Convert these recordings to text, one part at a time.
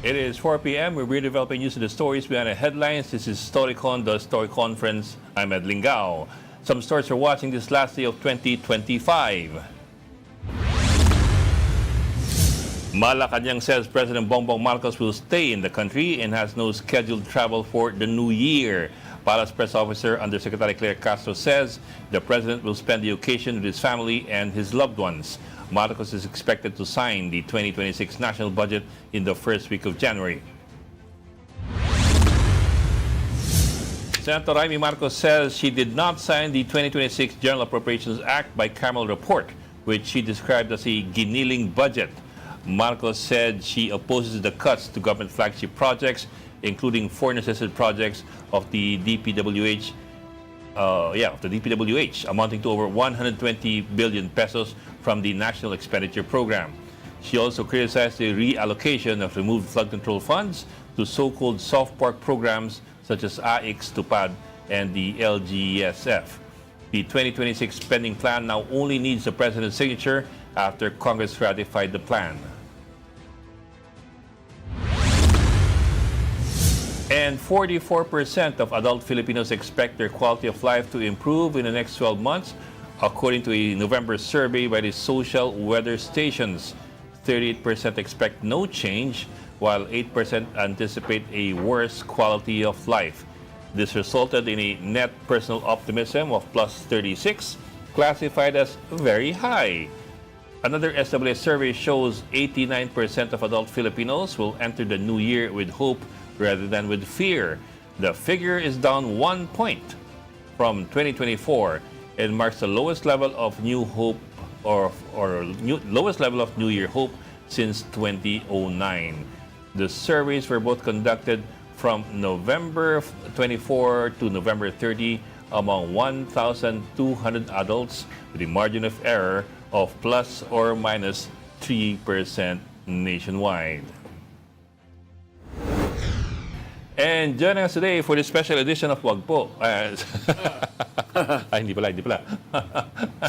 It is 4 p.m. We're redeveloping news to the stories behind the headlines. This is Storycon, the Story Conference. I'm Ed Lingao. Some stories are watching this last day of 2025. Malacanang says President Bongbong Marcos will stay in the country and has no scheduled travel for the new year. Palace Press Officer Undersecretary Claire Castro says the president will spend the occasion with his family and his loved ones. Marcos is expected to sign the 2026 national budget in the first week of January. Senator Raimi Marcos says she did not sign the 2026 General Appropriations Act by Carmel report, which she described as a giniling budget. Marcos said she opposes the cuts to government flagship projects, including foreign-assisted projects of the DPWH, amounting to over 120 billion pesos from the National Expenditure Program. She also criticized the reallocation of removed flood control funds to so-called soft park programs such as AIX, TUPAD, and the LGESF. The 2026 spending plan now only needs the President's signature after Congress ratified the plan. And 44% of adult Filipinos expect their quality of life to improve in the next 12 months, according to a November survey by the Social Weather Stations. 38% expect no change, while 8% anticipate a worse quality of life. This resulted in a net personal optimism of plus 36, classified as very high. Another SWS survey shows 89% of adult Filipinos will enter the new year with hope rather than with fear. The figure is down 1 point from 2024 and marks the lowest level of new hope lowest level of New Year hope since 2009. The surveys were both conducted from November 24 to November 30 among 1,200 adults with a margin of error of plus or minus 3% nationwide. And joining us today for this special edition of Wag Po. Hindi pala.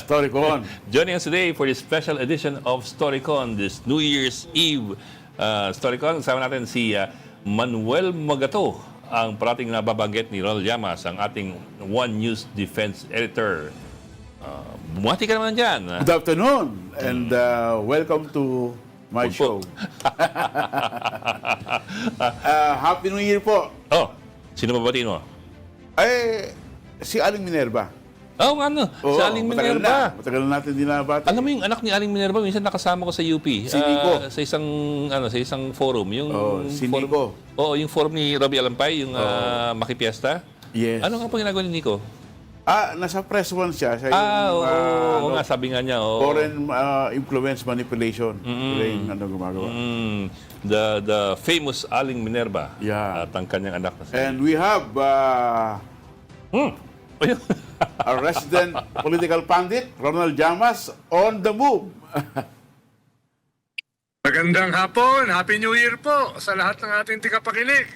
Storycon. Joining us today for this special edition of Storycon, this New Year's Eve Storycon. Kasama natin si Manuel Magato, ang parating nababanggit ni Ronald Llamas, ang ating One News Defense Editor. Bumati ka naman dyan. Good afternoon and welcome to my show. Happy New Year po. Oh, sino babatiin mo? Ay, si Aling Minerva. Oh, ano? Si Aling Minerva. Matagal na natin dinabati. Alam mo yung anak ni Aling Minerva, minsan nakasama ko sa UP. Si Nico. Sa isang forum. Yung si forum, Nico. yung forum ni Robbie Alampay, yung Makipiesta. Yes. Ano nga po ginagawa ni Nico? Nasa press one siya. Siya Oo nga, sabi nga niya. Foreign influence manipulation. Yung gumagawa. The famous Aling Minerva. Yeah. At ang kanyang anak na And we have a resident political pundit, Ronald Llamas, on the move. Magandang hapon. Happy New Year po sa lahat ng ating tikapakinig.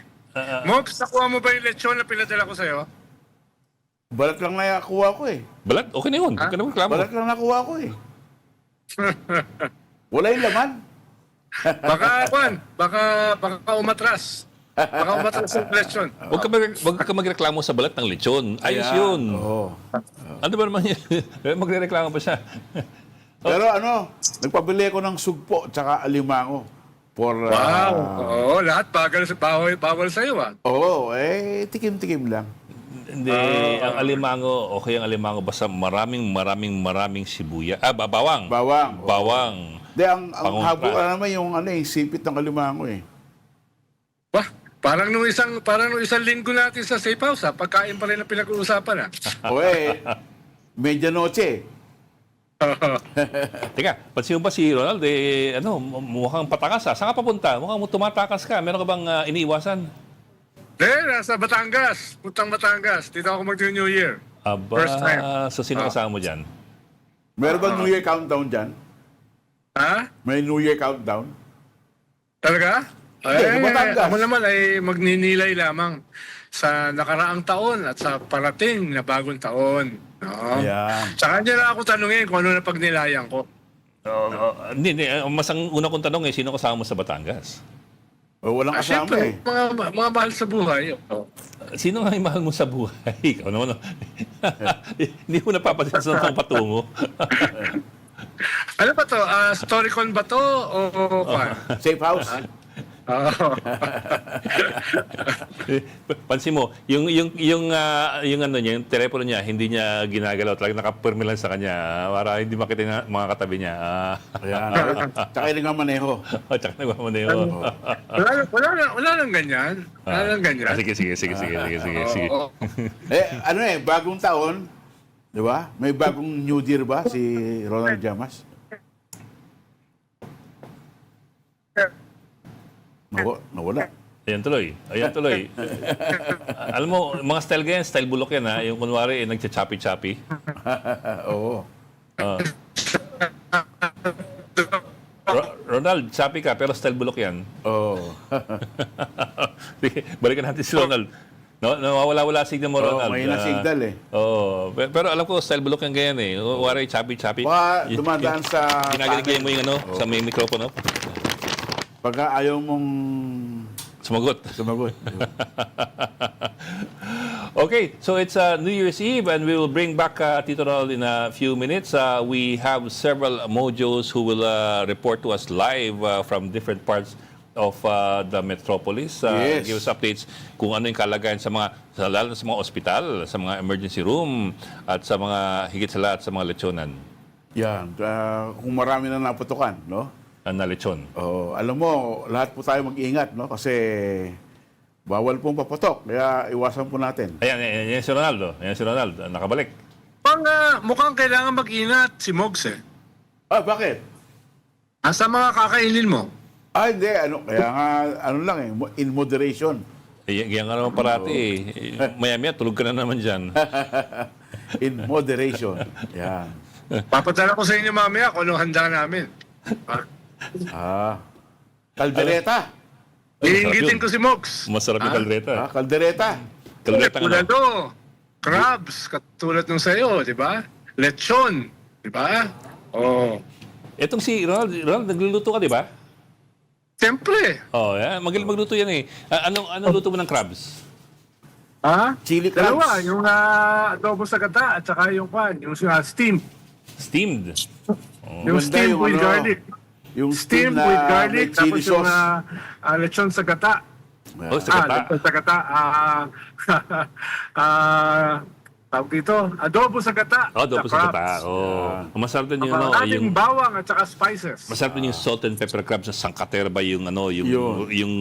Mops, nakuha mo ba yung lechon na pinadala ko sa'yo? Balat lang nakuha ko eh. Balat? Okay na yun. Huwag ka na magreklamo. Balat lang nakuha ko eh. Wala yung laman. Baka umatras. Baka umatras yung lechon. Huwag ka magreklamo sa balat ng lechon. Ayos yun. Oo. Ano ba naman yun? Magreklamo pa siya. Pero nagpabili ako ng sugpo at saka alimango. For, Wow. Oo, lahat bawal sa'yo ah. Oo, tikim-tikim lang. Hindi, ang alimango, okay ang alimango, basta maraming sibuya. Bawang. Bawang. Hindi, ang habo naman yung sipit ng alimango eh. Wah, parang nung isang linggo natin sa safe house pagkain pa rin ang pinag-uusapan Medianoche. Teka, pansin mo ba si Ronald, mukhang patakas Saan ka papunta? Mukhang tumatakas ka. Meron ka bang iniiwasan? Nasa Batangas. Puntang Batangas. Dito ako mag-New Year. First time. So sino kasama mo dyan? Meron bang New Year countdown dyan? Ha? May New Year countdown? Talaga? Batangas. Ako naman ay magninilay lamang sa nakaraang taon at sa parating na bagong taon. No? Ayan. Tsaka niya lang ako tanungin kung ano na pagnilayan ko. Hindi. Mas ang una kong tanong sino kasama mo sa Batangas? Walang kasama Siyempre, eh. mga mahal sa buhay. Sino nga yung mahal mo sa buhay? Ikaw naman. Hindi mo napapansin sa ng patungo. Ano ba to? Storycon ba to? O pa? Safe house. Oo. Pansin mo, yung ano niya, yung telepono niya, hindi niya ginagalaw. Talagang nakapirmi lang sa kanya para hindi makita yung mga katabi niya. Ayan. Tsaka yung nga maneho. Tsaka nagmamaneho. Wala nang ganyan. Wala nang ganyan. Sige. Oo. Bagong taon, di ba? May bagong New Year ba si Ronald Llamas? Nawala. Ayan tuloy. Alam mo, mga style ganyan, style bulok yan ha. Yung kunwari, nagcha-choppy-choppy. Oo. Ronald, choppy ka, pero style bulok yan. Oo. Sige, balikan natin si Ronald. No, nawawala-wala signal mo, Ronald. May na-signal eh. Oo. Pero alam ko, style bulok yan ganyan eh. Kunwari, choppy-choppy. Baka dumadaan sa... Ginagaligay mo yung ano, sa may microphone. Pagka ayaw mong Sumagot. Okay, so it's New Year's Eve and we will bring back Tito Ronald in a few minutes. We have several mojos who will report to us live from different parts of the metropolis. Yes. Give us updates kung ano yung kalagayan lalo sa mga ospital, sa mga emergency room, at sa mga higit sa lahat sa mga lechonan. yan. Kung marami na naputukan, no? Na lechon. Alam mo, lahat po tayo mag-iingat, no? Kasi bawal pong paputok. Kaya iwasan po natin. Ayan, yan si Ronaldo. Yan si Ronaldo. Nakabalik. Mukhang kailangan mag-inat si Mogs eh. Bakit? Asa mga kakainin mo? Hindi. Kaya nga, lang eh. In moderation. Yan nga naman parati eh. Maya-maya, tulog ka na naman dyan. In moderation. Yan. Papadala ko sa inyo mamaya kung anong handa namin. Kaldereta. Iingitin ko si Mogs. Masarap yung kaldereta. Kaldereta. Kaldereta nga. Pulado, crabs, katulad nung sa'yo, di ba? Lechon, di ba? Etong si Ronald, nagluluto ka, di ba? Siyempre. Yan. Magaling magluto yan eh. Anong luto mo ng crabs? Chili crabs. Dalawa, yung adobo sa gata at saka yung steam. Steamed. Yung Maganda steam yung with garlic. Yung Steam na with garlic, may chili tapos yung sauce. lechon sa gata. Sa gata. Lechon sa gata. Tawag dito, adobo sa gata. Adobo sa gata. Masarap din yung Maraming bawang at saka spices. masarap din yung salt and pepper crabs sa sangkater ba yung yung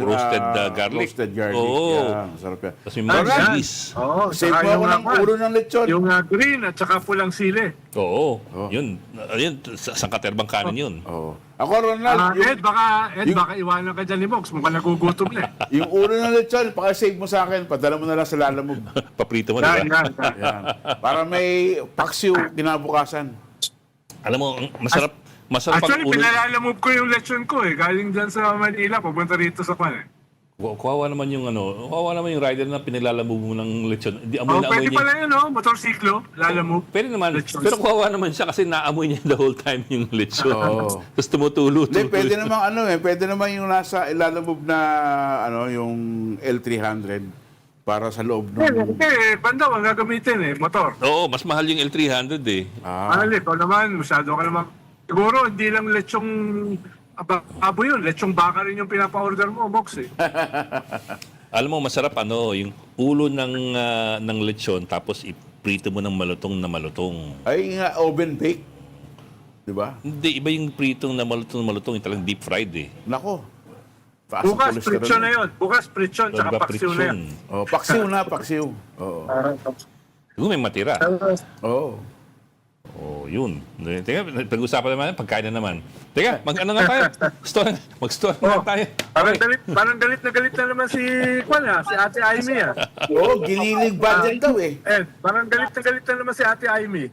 roasted garlic. Roasted garlic. Oo. Yeah, masarap yan. Tapos may mga cheese. Save mo ako ng ulo ng lechon. Yung green at saka pulang sili. Oo. Yun. Sangkater bang kanin yun? Ako, Ronald, Ed, baka iwanan ka dyan ni Mogs. Mukhang nagugutom na eh. yung ulo ng lechon, save mo sa akin. Padala mo na lang sa Lalamove. Paprito mo, di ba? Yan. Para may paksiw kinabukasan. Alam mo, masarap Actually, ang ulo. pinalalamove ko yung lechon ko eh. Galing dyan sa Manila, pupunta rito sa Kwan eh. Kawawa naman yung rider na pinaglalamove mo ng lechon. Di amoy na amoy Pwede niya. pala yun, motorsiklo, lalamove. Pwede naman. Lechon. Pero kawawa naman siya kasi naamoy niya the whole time yung lechon. Oo. Tapos tumutulo. Hindi, pwede naman pwede naman yung nasa Lalamove na yung L300 para sa loob ng... Banda, ang gagamitin eh, motor. Oo, mas mahal yung L300 eh. Ikaw naman, masyado ka naman. Siguro, hindi lang lechong abo yun. Lechong baka rin yung pinapa-order mo, Mox eh. Alam mo, masarap yung ulo ng lechon tapos iprito mo ng malutong na malutong. Ay nga, oven bake. Di ba? Hindi, iba yung pritong na malutong, yung talagang deep fried eh. Nako. Taas ang Bukas, cholesterol. pritsyon na yun. Bukas, pritsyon, tsaka Diba, paksiw na yan. Paksiw. Oo. Siguro may matira. Oo. Yun. Teka, pag-usapan naman, pagkain na naman. Teka, mag-ano nga tayo? Mag-store na tayo. Parang galit na naman si Ate Amy ah. Oo, ginilig budget daw eh. Parang galit na naman si Ate Amy.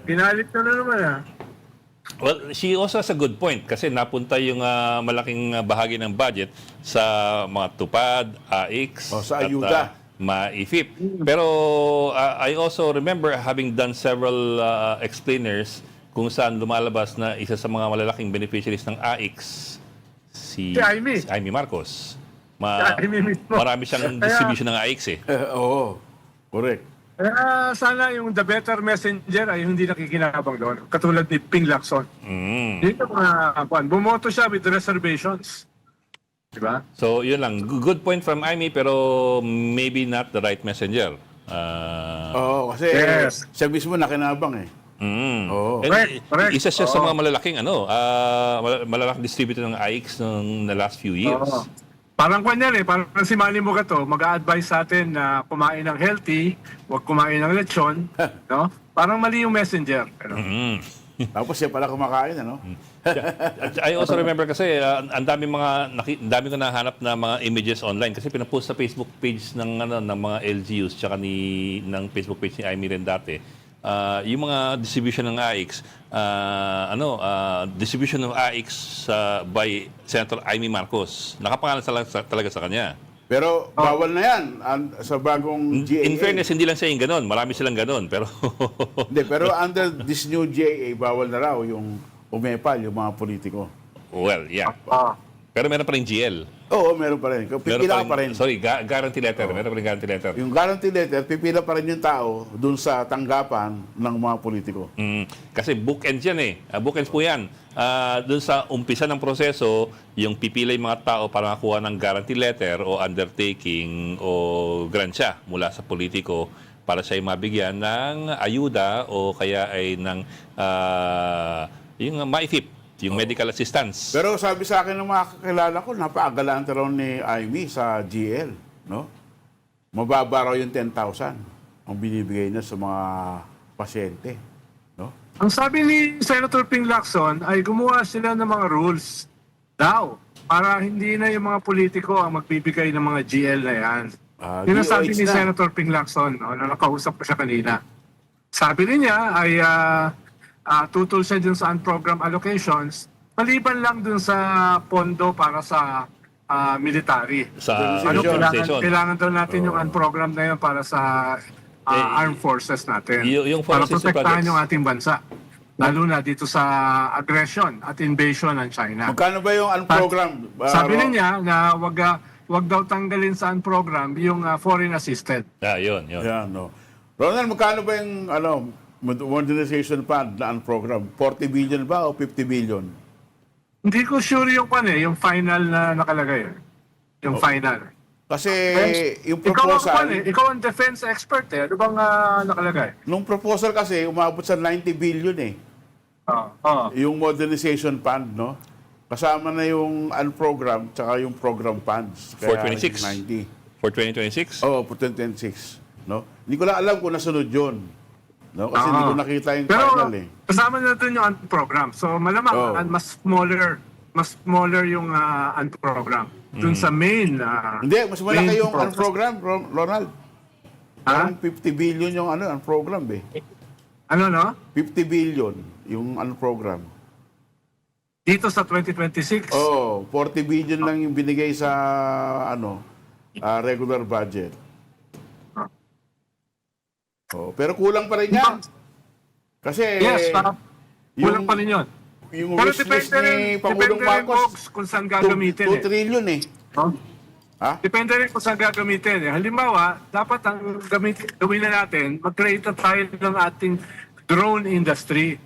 Pinalit na naman ah. Well, she also has a good point kasi napunta yung malaking bahagi ng budget sa mga tupad, AIX, sa ayuda. MAIFIP. Pero I also remember having done several explainers kung saan lumalabas na isa sa mga malalaking beneficiaries ng AIX, si si Jaime. si Jaime Marcos. Jaime mismo. Marami siyang Kaya- distribution ng AX eh. Oo. Correct. Kaya sana yung the better messenger ay hindi nakikinabang doon. Katulad ni Ping Lacson. Dito mga bumoto siya with reservations. Diba? So, yun lang. Good point from Jaime, pero maybe not the right messenger. Oo, kasi Yes. siya mismo nakinabang eh. Oo. And Correct. isa siya sa mga malalaking malalaking distributor ng AX ng the last few years. Oo. Parang kanyan parang si Manny Mogato, mag-a-advise sa atin na kumain ng healthy, huwag kumain ng lechon, no? Parang mali yung messenger. Ano? Tapos siya pala kumakain, ano? I also remember kasi ang dami dami ko nahanap na mga images online kasi pinapost sa Facebook page ng ng mga LGUs tsaka ng Facebook page ni Jaime rin dati. Yung mga distribution ng AX, distribution ng AX by Senator Jaime Marcos. Nakapangalan talaga sa kanya. Pero bawal na yan sa bagong GAA. In fairness, hindi lang siya yung ganon. Marami silang ganon. Pero Hindi, pero under this new GAA, bawal na raw yung umepal, yung mga politiko. well, yeah. Ah. Pero meron pa rin GL. Oo, meron pa rin. Pipila pa rin. Sorry, guarantee letter. Meron pa rin guarantee letter. Yung guarantee letter, pipila pa rin yung tao dun sa tanggapan ng mga politiko. Kasi bookends yan eh. Bookends po yan. Doon sa umpisa ng proseso, yung pipila yung mga tao para makakuha ng guarantee letter o undertaking o gransya mula sa politiko para siya ay mabigyan ng ayuda o kaya ay ng yung MyFIP, yung medical assistance. Pero sabi sa akin ng mga kakilala ko, napaagalante raw ni Jaime sa GL. No? Mababa raw yung 10,000 ang binibigay niya sa mga pasyente. No? Ang sabi ni Senator Ping Lacson ay gumawa sila ng mga rules daw para hindi na yung mga politiko ang magbibigay ng mga GL na yan. Yun ang sabi DOH ni na. Senator Ping Lacson, no, na nakausap ko siya kanina. Sabi rin niya ay tutol siya dun sa program allocations, maliban lang dun sa pondo para sa military. Sa Ano, organization. kailangan daw natin yung program na yun para sa armed forces natin. yung Para foreign assistance protektahan projects. yung ating bansa. Lalo na dito sa aggression at invasion ng China. Magkano ba yung program? Sabi niya na wag daw tanggalin sa program yung foreign assisted. Yun. Yan, no. Ronald, magkano ba yung modernization fund na program? 40 billion ba o 50 billion? Hindi ko sure yung yung final na nakalagay. Yung final. Kasi yung Ikaw proposal, ikaw ang defense expert Ano bang nakalagay? nung proposal kasi umabot sa 90 billion eh. Yung modernization fund, no? Kasama na yung unprogram tsaka yung program funds. For Kaya 26? 90. For 2026? Oo, for 2026. No? Hindi ko lang alam kung nasunod yun. No? Kasi hindi ko nakita yung Pero final eh. kasama na doon yung program. So malamang Oh. mas smaller yung program. Dun sa main Hindi, mas malaki main yung process. unprogram, Ronald. Parang 50 billion yung unprogram eh. Ano no? 50 billion yung unprogram. Dito sa 2026. Oh, 40 billion lang yung binigay sa regular budget. Oh, pero kulang pa rin yan. Kasi Yes, kulang pa rin yun. yung Pero wish list ni Pangulong depende rin, Marcos, Bogs, kung saan gagamitin 2 trillion eh. Oh. Ha? Depende rin kung saan gagamitin Halimbawa, dapat ang gawin na natin, mag-create na tayo ng ating drone industry.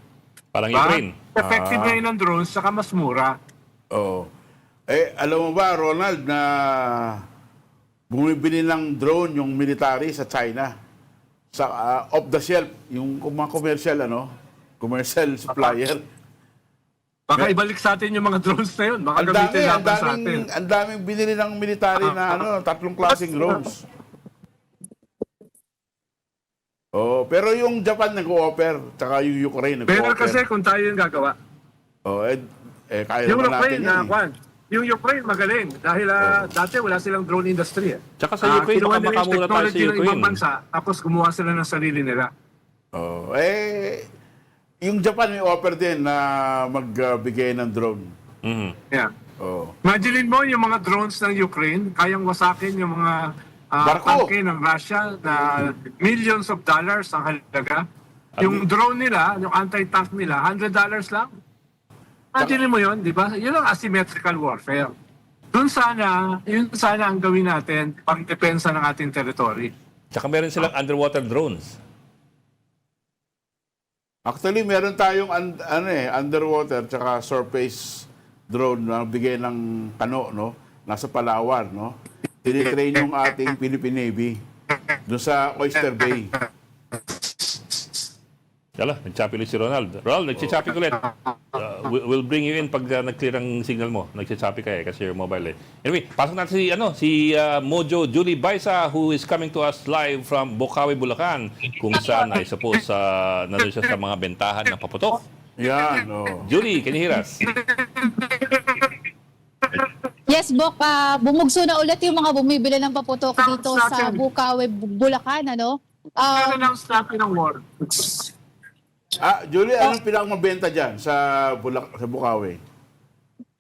Parang Ba? Ukraine. Effective ngayon ng drones, saka mas mura. Oo. Alam mo ba, Ronald, na bumibili ng drone yung military sa China? Sa off the shelf, yung mga commercial supplier. Baka ibalik sa atin yung mga drones na yun. Baka Ang gamitin dami, natin sa atin. ang daming binili ng military na 3 klaseng drones. Oh, pero yung Japan nag-o-offer, tsaka yung Ukraine Pero nag-o-offer. kasi kung tayo yung gagawa, Kaya yung naman natin Ukraine yan eh. yung Ukraine magaling dahil dati wala silang drone industry. Tsaka sa Ukraine, kinuha nila yung makamura tayo sa technology ng ibang Ukraine. bansa, tapos gumawa sila ng sarili nila. Yung Japan may offer din na magbigay ng drone. Mhm. Yeah. Oh. Imagine mo yung mga drones ng Ukraine, kayang wasakin yung mga Barko. tangke ng Russia na millions of dollars ang halaga. Yung drone nila, yung anti-tank nila, $100 lang. Imagine mo yun, di ba? Yun ang asymmetrical warfare. Yun sana ang gawin natin pang depensa ng ating territory. Tsaka meron silang underwater drones. Actually, meron tayong underwater tsaka surface drone na bigay ng kano, no? Nasa Palawan, no? Tinitrain yung ating Philippine Navy doon sa Oyster Bay. Yala, nagchapi ulit si Ronald. Ronald, nagchapi ulit. We'll bring you in pag nag-clear ang signal mo. Nagchapi ka kasi your mobile eh. Anyway, pasok natin si Mojo Julie Baisa who is coming to us live from Bocaue, Bulacan kung saan I suppose nandun siya sa mga bentahan ng paputok. Yan, oh. Julie, can you hear us? Yes, Bok, bumugso na ulit yung mga bumibili ng paputok dito sa Bocaue, Bulacan, ano? Meron ng stop ng war. Julie, anong pinakamabenta dyan sa Bocaue?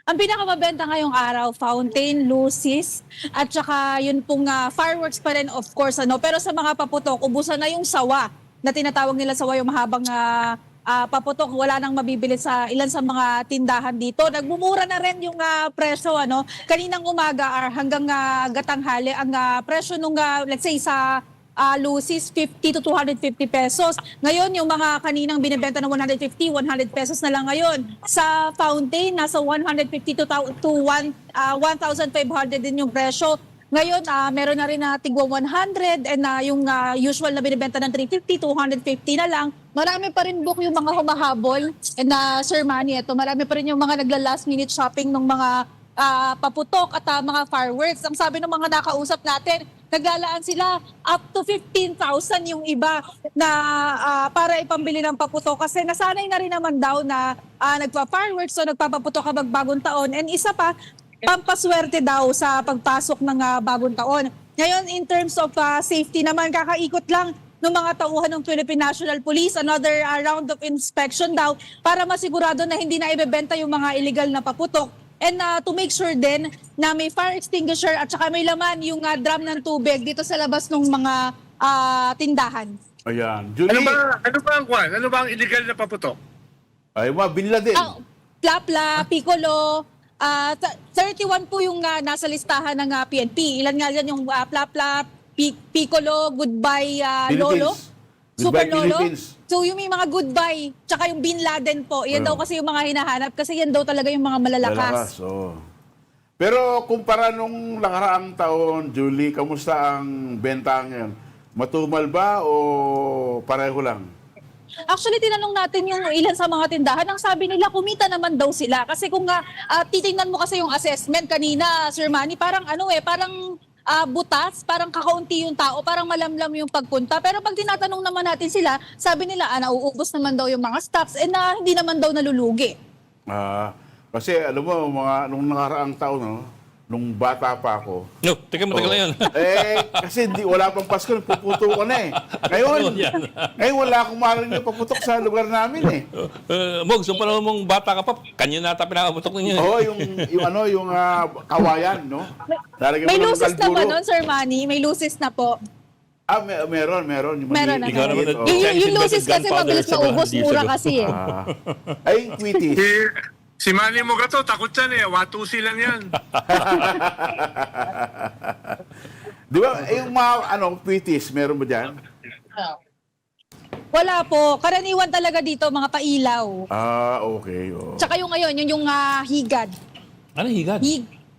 Ang pinakamabenta ngayong araw, fountain, lucis, at saka yun pong fireworks pa rin, of course, ano? Pero sa mga paputok, ubusan na yung sawa na tinatawag nila sawa, yung mahabang paputok, wala nang mabibili sa ilan sa mga tindahan dito. Nagmumura na rin yung presyo, ano? Kaninang umaga hanggang gatanghali, ang presyo nung, let's say, sa lucis 50 to 250 pesos. Ngayon, yung mga kaninang binibenta ng 150, 100 pesos na lang ngayon. Sa fountain, nasa 150 to 1,500 din yung presyo. Ngayon, meron na rin na tigwa 100 and yung usual na binibenta ng 350, 250 na lang. Marami pa rin book yung mga humahabol. And Sir Manny, ito, marami pa rin yung mga nagla-last minute shopping ng mga paputok at mga fireworks. Ang sabi ng mga nakausap natin, naglalaan sila up to 15,000 yung iba na para ipambili ng paputok kasi nasanay na rin naman daw na nagpa-fireworks o nagpapaputok kapag bagong taon. And isa pa, pampaswerte daw sa pagpasok ng bagong taon. Ngayon, in terms of safety naman, kakaikot lang ng mga tauhan ng Philippine National Police, another round of inspection daw para masigurado na hindi na ibebenta yung mga illegal na paputok. And to make sure din na may fire extinguisher at saka may laman yung drum ng tubig dito sa labas ng mga tindahan. Ayan. Julie, Ano ba ang illegal na paputok? ay binila din. Plapla, Piccolo, 31 po yung nasa listahan ng PNP. Ilan nga dyan yung Plapla, Piccolo, Goodbye Lolo, Super Goodbye, Lolo. Philippines. So yung may mga Goodbye, tsaka yung Bin Laden po, yan daw kasi yung mga hinahanap kasi yan daw talaga yung mga malalakas. Oh. Pero kumpara nung nakaraang taon, Julie, kamusta ang benta ngayon? Matumal ba o pareho lang? Actually, tinanong natin yung ilan sa mga tindahan. Ang sabi nila, kumita naman daw sila. Kasi kung titingnan mo kasi yung assessment kanina, Sir Manny, parang parang butas, parang kakaunti yung tao, parang malamlam yung pagpunta. Pero pag tinatanong naman natin sila, sabi nila, nauubos naman daw yung mga stocks and hindi naman daw nalulugi. Kasi alam mo, nung nakaraang taon, no, nung bata pa ako. No, teka mo, teka lang yun. Kasi wala pang Pasko, puputukan na eh. Ngayon wala akong marinig na paputok sa lugar namin eh. Mog, so panahon mong bata ka pa, kanyo nata pinapaputok ninyo. Oo, yung kawayan, no? Lalagyan May mo ng lucis na ba kalburo. nun, Sir Manny? May lucis na po. Meron. Yung Meron na. maliit. Ikaw naman, Oo. Yung lucis kasi Gunpowder mabilis sa maubos, diesel. mura kasi eh. Ay, Quitties. Si Manny Mogato, takot yan eh. Watusi lang yan. Di ba, yung mga Quitties, meron ba dyan? Wala po. Karaniwan talaga dito, mga pailaw. Okay. Oh. Tsaka yung ngayon, yung higad. Ano higad?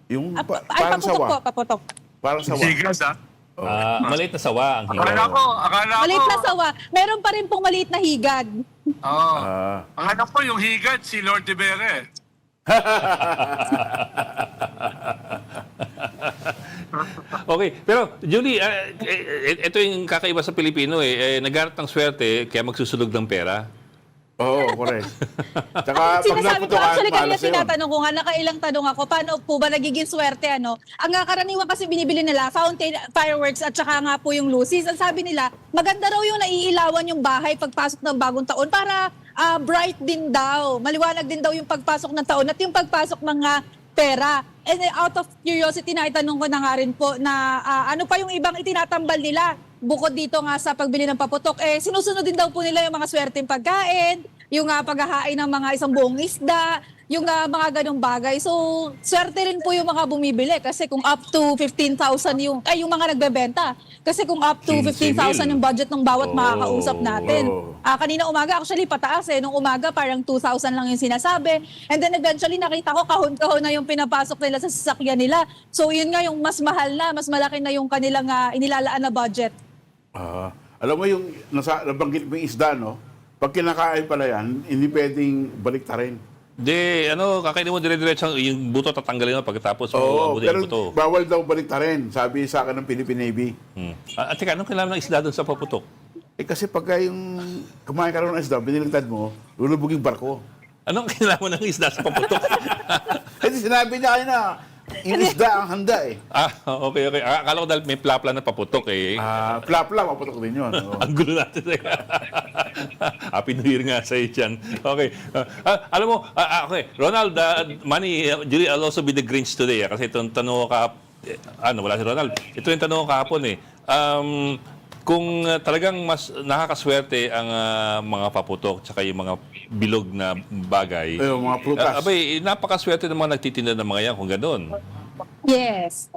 Yung Ay, parang paputok po, sawa. paputok. Parang sawa. Sigas Maliit na sawa ang higad. Akala ko. Maliit na sawa. Meron pa rin pong maliit na higad. Oo. Ang anak ko, yung higad, si Lord de Bere. Okay, pero Julie, ito yung kakaiba sa Pilipino naghanap ng swerte kaya magsusulog ng pera. Oo, correct. Tsaka pag Sinasabi ko, naputukan, actually kanina malas na yun. tinatanong ko nga, nakailang tanong ako, paano po ba nagiging swerte, ano? Ang karaniwan kasi binibili nila, fountain, fireworks, at saka nga po yung lucis. Ang sabi nila, maganda raw yung naiilawan yung bahay pagpasok ng bagong taon para bright din daw. Maliwanag din daw yung pagpasok ng taon at yung pagpasok ng pera. And out of curiosity, naitanong ko na nga rin po na ano pa yung ibang itinatambal nila bukod dito nga sa pagbili ng paputok. Sinusunod din daw po nila yung mga swerteng pagkain, yung paghahain ng mga isang buong isda, yung mga ganong bagay. So, swerte rin po yung mga bumibili kasi kung up to 15,000 yung mga nagbebenta. Kasi kung up to 15,000 15,000 yung budget ng bawat Oo. makakausap natin. Oo. Kanina umaga, actually pataas Nung umaga parang 2,000 lang yung sinasabi. And then eventually nakita ko kahon-kahon na yung pinapasok nila sa sasakyan nila. So yun nga yung mas mahal na, mas malaki na yung kanilang inilalaan na budget. Alam mo yung nabanggit mo yung isda, no? Pag kinakain pala yan, hindi pwedeng baliktarin. Di, kakainin mo dire-diretso yung buto tatanggalin mo pagkatapos Oo, abutin pero yung buto. bawal daw baliktarin, sabi sa akin ng Philippine Navy. At teka, anong kailangan ng isda doon sa paputok? Kasi pagka yung kumain ka rin ng isda, biniligtad mo, lulubog yung barko. Anong kailangan mo ng isda sa paputok? Kasi sinabi niya kayo na, yung isda ang handa eh. Okay. Akala ko dahil may plapla na paputok eh. Plap-plap, maputok din yun. Oo. Ang gulo natin. Happy New Year nga sa iyo dyan. Okay. Alam mo, okay. Ronald, Manny, Julie, I'll also be the Grinch today. Kasi itong tanong ko wala si Ronald. Ito yung tanong ko kahapon eh. Kung talagang mas nakakaswerte ang mga paputok tsaka yung mga bilog na bagay. Yung mga prutas. Abay, napakaswerte ng mga nagtitinda ng mga yan kung gano'n. Yes.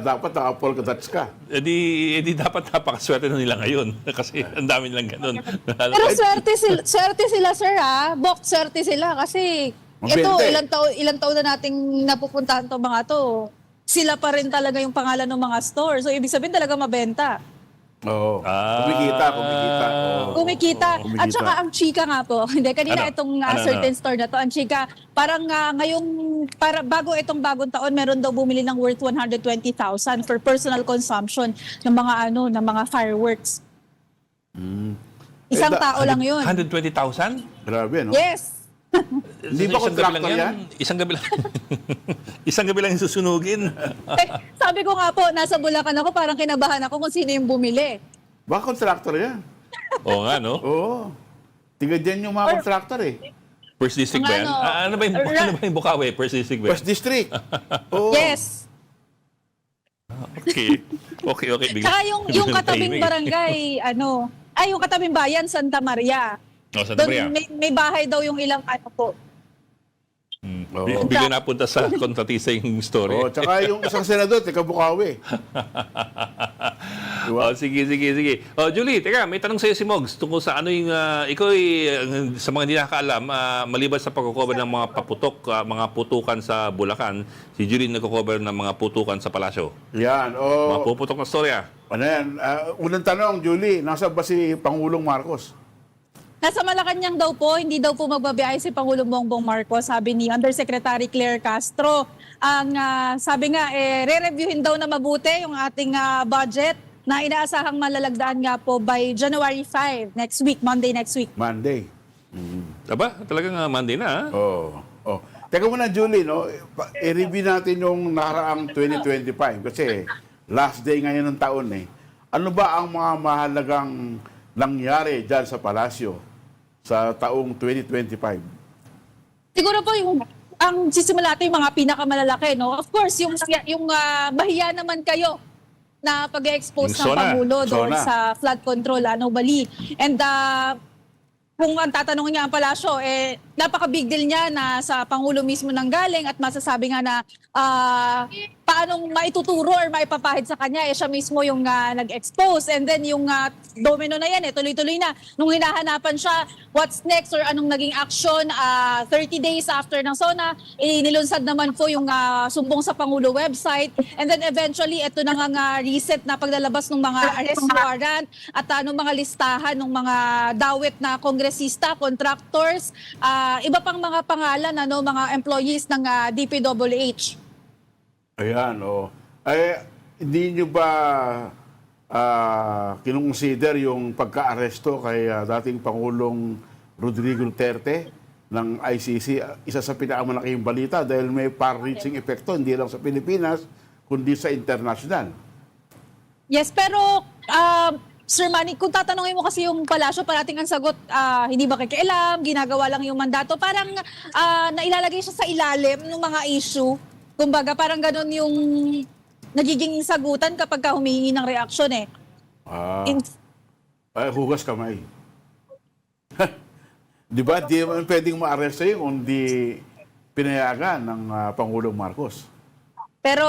Dapat naka-polka dots ka. Edi dapat napakaswerte na nila ngayon. Kasi ang dami nilang gano'n. Pero swerte sila sir Bok, swerte sila kasi ito Mabente. ilang taon na nating napupuntahan to mga to. Sila pa rin talaga yung pangalan ng mga store. So ibig sabihin talaga mabenta. Oo. Kumikita. Oo. Kumikita. At Kumikita. saka ang chika nga po. Hindi, kanina Ano? itong Ano? certain store na to, ang chika, parang ngayong, bago itong bagong taon, meron daw bumili ng worth 120,000 for personal consumption ng mga ng mga fireworks. Isang tao lang yun. 120,000? Grabe, no? Yes. Hindi ba Isang gabi lang contractor yan? Isang gabi lang. Isang gabi lang yung susunugin. Sabi ko nga po, nasa Bulacan ako, parang kinabahan ako kung sino yung bumili. Baka contractor yan. Oo nga, no? Oo. Tiga dyan yung mga contractor eh. First district ba yan? Ano? Ano ba yung Bukawi? First district ba yan? First District. Oo. Yes. Okay. Bigla. Tsaka yung biglang katabing tahimik. barangay, yung katabing bayan, Santa Maria. Santa Maria. Doon may bahay daw yung ilang po. Oo. Bigla napunta sa kontratista yung story. Oo, tsaka yung isang senador, taga Bukawi. Diba? Sige. Julie, teka, may tanong sa'yo si Mogs tungkol sa ano yung, ikaw sa mga hindi nakakaalam, maliban sa pagkukover ng mga paputok, mga putukan sa Bulacan, si Julie nagkukover ng mga putukan sa Palasyo. Yan. Mga puputok na storya. Ano yan? Unang tanong, Julie, nasa ba si Pangulong Marcos? Nasa Malacanang daw po, hindi daw po magbabiyahe si Pangulong Bongbong Marcos, sabi ni Undersecretary Claire Castro. Ang sabi nga, re-reviewin daw na mabuti yung ating budget na inaasahang malalagdaan nga po by January 5 next week, Monday next week. Monday. Aba, talagang Monday na, ha? Oo. Oh. Teka muna, Julie, no? I-review natin yung nakaraang 2025 kasi last day ngayon ng taon eh. Ano ba ang mga mahalagang nangyari dyan sa Palasyo sa taong 2025? Siguro po ang sisimula natin yung mga pinakamalalaki, no? Of course, yung bahiya naman kayo na pag-expose Yung ng SONA. Pangulo doon SONA. sa flood control anomaly. And kung ang tatanungin niya ang palasyo, napaka-big deal niya na sa Pangulo mismo nang galing at masasabi nga na paanong maituturo or maipapahid sa kanya, siya mismo yung nag-expose. And then yung domino na yan, tuloy-tuloy na. Nung hinahanapan siya, what's next or anong naging action, 30 days after ng SONA, nilunsad naman po yung sumbong sa Pangulo website. And then eventually, ito na nga recent na paglalabas ng mga arrest warrant at anong mga listahan ng mga dawit na kongresista, contractors, iba pang mga pangalan, mga employees ng DPWH. Ayan, oh. Hindi nyo ba kinonsider yung pagka-aresto kay dating Pangulong Rodrigo Duterte ng ICC? Isa sa pinakamalaking balita dahil may far-reaching epekto hindi lang sa Pilipinas, kundi sa international. Yes, pero Sir Manny, kung tatanungin mo kasi yung palasyo, parating ang sagot, hindi ba kikialam, ginagawa lang yung mandato, parang nailalagay siya sa ilalim ng mga issue. Kumbaga, parang ganun yung nagiging sagutan kapag humihingi ng reaksyon eh. Hugas kamay. Di ba? Di naman pwedeng ma-arrest yun kung di pinayagan ng Pangulong Marcos. Pero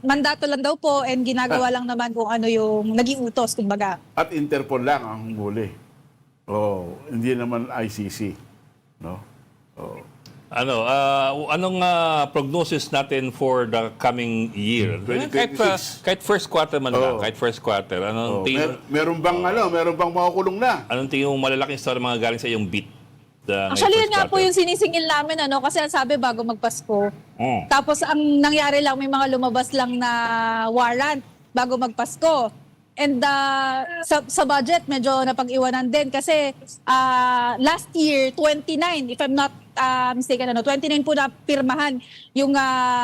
mandato lang daw po and ginagawa lang naman kung ano yung naging utos, kumbaga. At Interpol lang ang huli. Oh, hindi naman ICC. No? Oh. Anong prognosis natin for the coming year? 2026. Kahit first quarter man lang, Oo. kahit first quarter. Oh, meron bang meron bang makukulong na? Anong tingin mo malalaking story mga galing sa iyong beat? Actually, yun nga po yung sinisingil namin, kasi ang sabi bago magpasko. Mm. Tapos ang nangyari lang, may mga lumabas lang na warrant bago magpasko. And sa budget, medyo napag-iwanan din kasi last year, 29, if I'm not mistaken, 29 po na pirmahan yung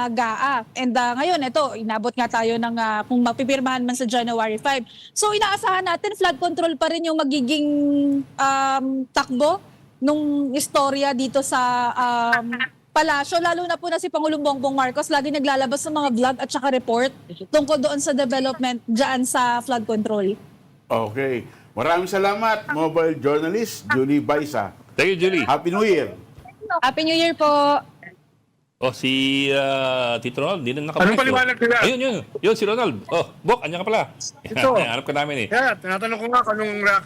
GAA. And ngayon, ito, inabot nga tayo ng kung mapipirmahan man sa January 5. So inaasahan natin, flood control pa rin yung magiging takbo nung istorya dito sa palasyo, lalo na po na si Pangulong Bongbong Marcos lagi naglalabas ng mga vlog at saka report tungkol doon sa development dyan sa flood control. Okay. Maraming salamat, mobile journalist Julie Baisa. Thank you, Julie. Happy New Year. Happy New Year po! Oh, si Tito Ronald, hindi na nakabalik. Anong paliwanag nila? Ayun, yun, si Ronald. Oh, Bok, anyan ka pala. Ito. Hanap ka namin eh. Kaya, tinatanong ko nga kung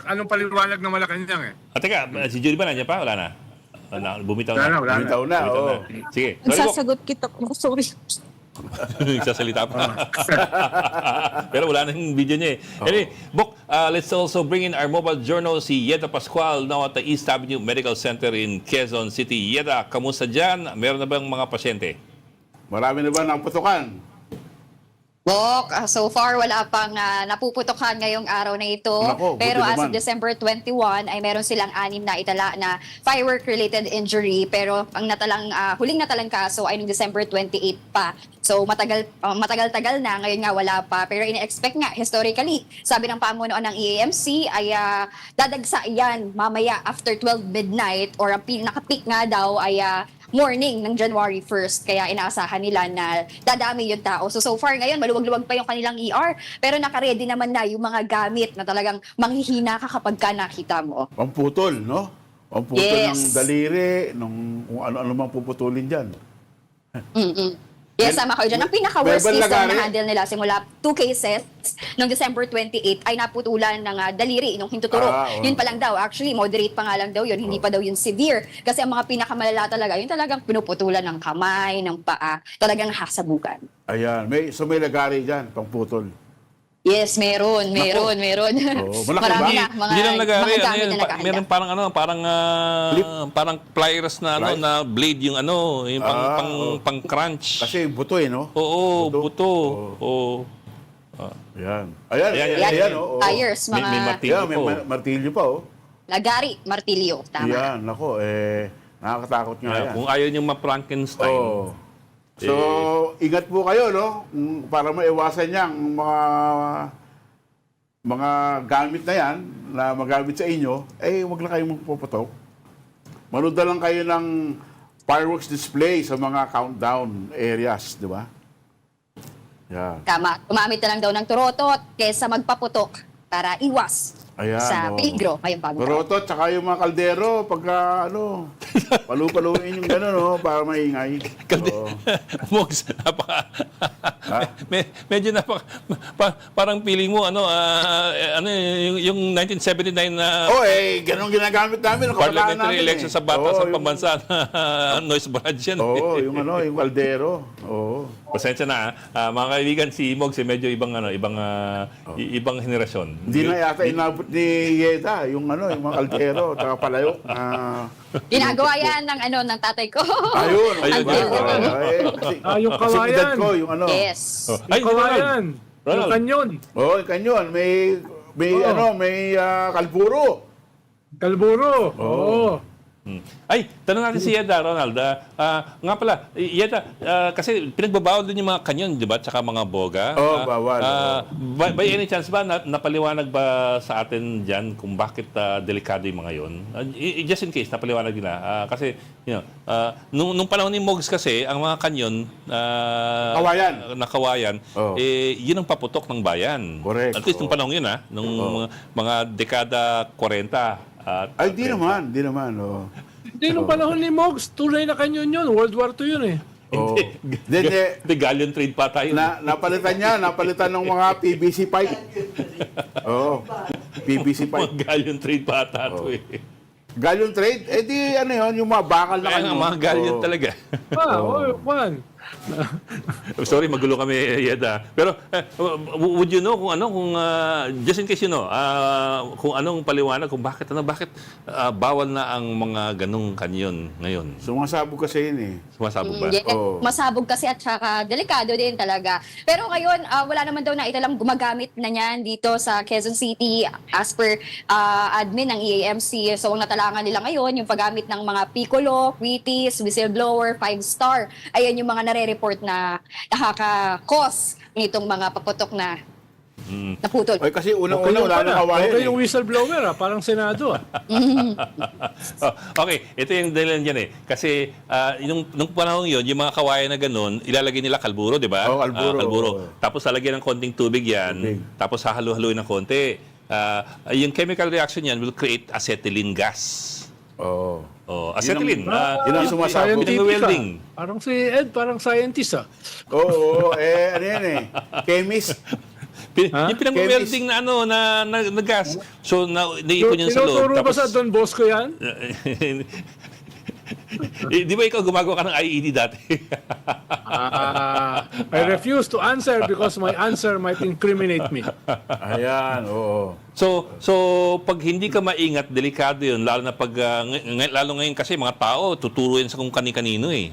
anong paliwanag ng Malacanang eh. Teka, si Julie ba nandiyan pa? Wala na? Bumitaw na. Wala na. Bitaw na. Bumitaw Oh. na. Sige. Sorry, Bok. Nagsasagot kita. Sorry. Nagsasalita pa. Pero wala na yung video niya eh. Anyway, Bok, let's also bring in our mobile journal, si Yeda Pascual, now at the East Avenue Medical Center in Quezon City. Yeda, kamusta dyan? Meron na bang mga pasyente? Marami na ba ng putukan? Bok, so far wala pang napuputokan ngayong araw na ito. Nako, buti Pero as naman. of December 21 ay meron silang 6 na itala na firework-related injury. Pero ang huling natalang kaso ay noong December 28 pa. So matagal-tagal na, ngayon nga wala pa. Pero ina-expect nga, historically, sabi ng pamunuan ng EAMC ay dadagsa yan mamaya after 12 midnight or ang pinaka-peak nga daw ay morning ng January 1st. Kaya inaasahan nila na dadami yung tao. So far ngayon, maluwag-luwag pa yung kanilang ER. Pero nakaredy naman na yung mga gamit na talagang manghihina ka kapag ka nakita mo. Pamputol, no? Pamputol Yes. ng daliri, kung ano-ano mang puputulin dyan. Yes, sama kayo dyan. Ang pinaka-worst Verbal case lagari? na na-handle nila simula 2 cases noong December 28 ay naputulan ng daliri nung hintuturo. Oo. Yun pa lang daw. Actually, moderate pa nga lang daw yun. Hindi pa daw yun severe. Kasi ang mga pinakamalala talaga, yun talagang pinuputulan ng kamay, ng paa. Talagang hasabukan. Ayan. May lagari dyan, pamputol. Yes, meron. Oo, malaki Marami ba? na. Mga, Hindi lang lagari, mga gamit na nakahanda. meron parang pliers na Right. na blade yung yung pang crunch. Kasi buto no? Oo, buto. Oo. Ayan. Ayan, Ayan, ayan, oh. Tires, May mga martilyo Ayan, may po. martilyo pa, oh. lagari, martilyo. Tama. Ayan, nako, nakakatakot nga yan. Kung ayaw niyong ma-Frankenstein. Oh. So, ingat po kayo, no? Para maiwasan niyang mga gamit na yan, na magamit sa inyo, wag na kayong magpuputok. Manood na lang kayo ng fireworks display sa mga countdown areas, di ba? Yeah. Tama. Gumamit na lang daw ng turotot kaysa magpaputok para iwas Ayan, sa oh. peligro ngayong bagong taon. Pero tsaka yung mga kaldero, pagka palu-paluin yung gano'n, no? Para maingay. Oo. Mogs, medyo parang feeling mo yung 1979 na Ganun ginagamit namin. Ang kabataan parliamentary namin, election sa batas ng pambansa na noise barrage yan. Oo, yung kaldero. Oo. Pasensya na mga kaibigan, si Mogs medyo ibang henerasyon. Hindi na yata inabot ni Yeda, yung mga kaldero, tsaka palayok. Ginagawa yan ng tatay ko. Ayun. Until Yung Kasi kawayan. edad ko, yung Yes. Ay, Yung kawayan. Ronald. Yung kanyon. Oo, kanyon. May kalburo. Kalburo. Oo. Ay, tanong natin si Yeda, Ronald. Nga pala, Yeda, kasi pinagbabawal din yung mga kanyon, di ba? Tsaka mga boga. Bawal. By any chance ba, napaliwanag ba sa atin dyan kung bakit delikado yung mga yon? Just in case, napaliwanag nila. Kasi, nung panahon ni Mogs kasi, ang mga kanyon, Kawayan. Oh. yun ang paputok ng bayan. Correct. At least nung panahon yun, nung mga dekada 40. Ay, di naman. Oh. Hindi, nung panahon ni Mogs, tunay na kanyon yun. World War II yun eh. Oh. Then, The galleon trade pa tayo. napalitan ng mga PVC pipe. Oo. PVC Mga pipe. galleon trade pa tayo eh. Galleon trade, di ano yun, yung mga bakal na Kaya nga, kanyon. mga galleon Oo. talaga. Juan. Sorry, magulo kami, Yeda. Pero would you know kung just in case you know, kung anong paliwanag, kung bakit bawal na ang mga ganong kanyon ngayon? Sumasabog kasi yun eh. Sumasabog ba? Yeah, Oo. masabog kasi at saka delikado din talaga. Pero ngayon, wala naman daw na italang gumagamit na niyan dito sa Quezon City as per admin ng EAMC. So, ang natalangan nila ngayon, yung paggamit ng mga piccolo, quitis, whistleblower, 5-star. Ayan yung mga nare-report na nakaka-cause nitong mga paputok na naputol. Ay, kasi unang-una wala nang kawayan Okay eh. yung whistleblower parang Senado Okay, ito yung dahilan dyan eh. Kasi nung panahon yun, yung mga kawayan na ganun, ilalagay nila kalburo, di ba? Oo, kalburo. Oo. Tapos lalagyan ng konting tubig yan, Tubig. tapos hahalu-haluin ng konti. Yung chemical reaction yan will create acetylene gas. Oo. Oh, acetylene. yun ang sumasabog. Pinag-welding. Parang si Ed, parang scientist Oo, ano yan eh. Chemist. Yung pinag-welding na na gas. So, naipon yun sa loob. Tinuturo ba sa Don Bosco yan? Di ba ikaw gumagawa ka ng IED dati? I refuse to answer because my answer might incriminate me. Ayan, oo. So pag hindi ka maingat, delikado 'yun, lalo na pag lalo ngayon kasi mga tao tuturo yan sa kung kani-kanino eh.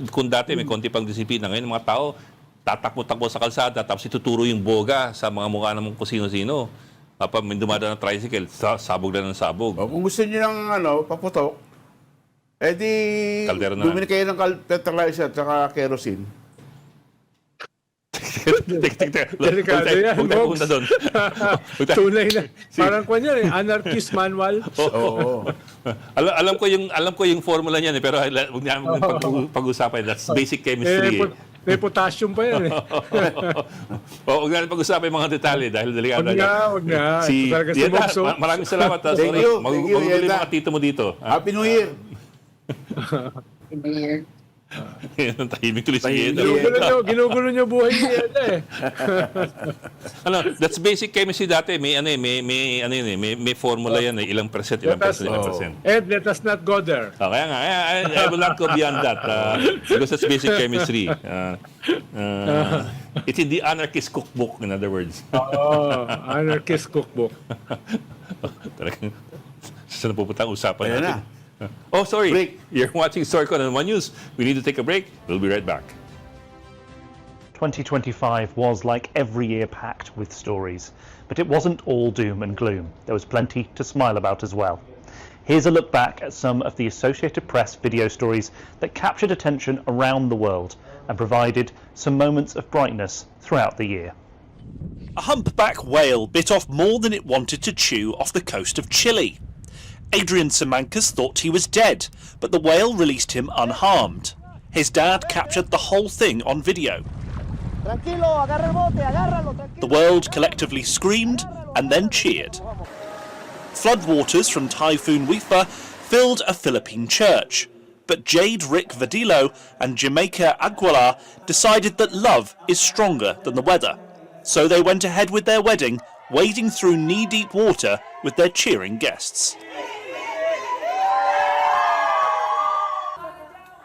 Kung dati may konti pang disiplina, ngayon mga tao tatakbo-takbo sa kalsada tapos ituturo yung boga sa mga mukha ng kung sino-sino. Kapag may dumadaan ng tricycle, sabog na ng sabog. O, kung gusto niyo ng paputok, di Kaldero na bumili kayo ng fertilizer at saka kerosene. Delikado yan, Huwag tayo Mogs. pumunta doon. Tunay na. Parang kwan yan eh, anarchist manual. Oo. Alam ko yung formula niyan eh, pero huwag namin pag-usapan. That's basic chemistry. May potassium pa yan eh. Huwag natin pag-usapan yung mga detalye dahil delikado. Wag na. Ito talaga si Yeda, Mogs, oh. maraming salamat. Thank Sorry, you, magugulo yung Yeda. mga tito mo dito. Happy New Year! Tahimik tuloy si Tahimik. Yeda. Ginugulo nyo buhay ni Ed eh. That's basic chemistry dati. May formula yan eh. Ilang percent. Ed, let us not go there. Kaya nga, I will not go beyond that because that's basic chemistry. It's in the anarchist cookbook, in other words. Anarchist cookbook. Talagang saan na pupunta ang usapan Ayan natin? Oh, sorry. Break. You're watching Storycon on One News. We need to take a break. We'll be right back. 2025 was, like every year, packed with stories. But it wasn't all doom and gloom. There was plenty to smile about as well. Here's a look back at some of the Associated Press video stories that captured attention around the world and provided some moments of brightness throughout the year. A humpback whale bit off more than it wanted to chew off the coast of Chile. Adrian Simancas thought he was dead, but the whale released him unharmed. His dad captured the whole thing on video. The world collectively screamed and then cheered. Floodwaters from Typhoon Wifa filled a Philippine church, but Jade Rick Vadillo and Jamaica Aguilar decided that love is stronger than the weather. So they went ahead with their wedding, wading through knee-deep water with their cheering guests.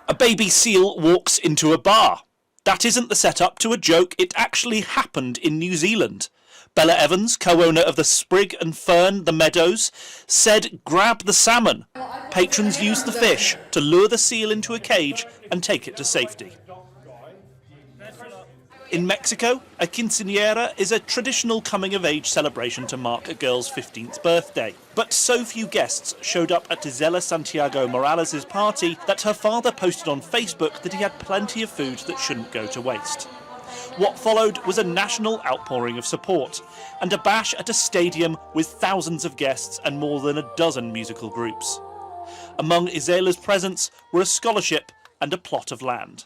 A baby seal walks into a bar. That isn't the setup to a joke, it actually happened in New Zealand. Bella Evans, co-owner of the Sprig and Fern, the Meadows, said grab the salmon. Patrons used the fish to lure the seal into a cage and take it to safety. In Mexico, a quinceañera is a traditional coming-of-age celebration to mark a girl's 15th birthday. But so few guests showed up at Gisela Santiago Morales' party that her father posted on Facebook that he had plenty of food that shouldn't go to waste. What followed was a national outpouring of support, and a bash at a stadium with thousands of guests and more than a dozen musical groups. Among Isela's presents were a scholarship and a plot of land.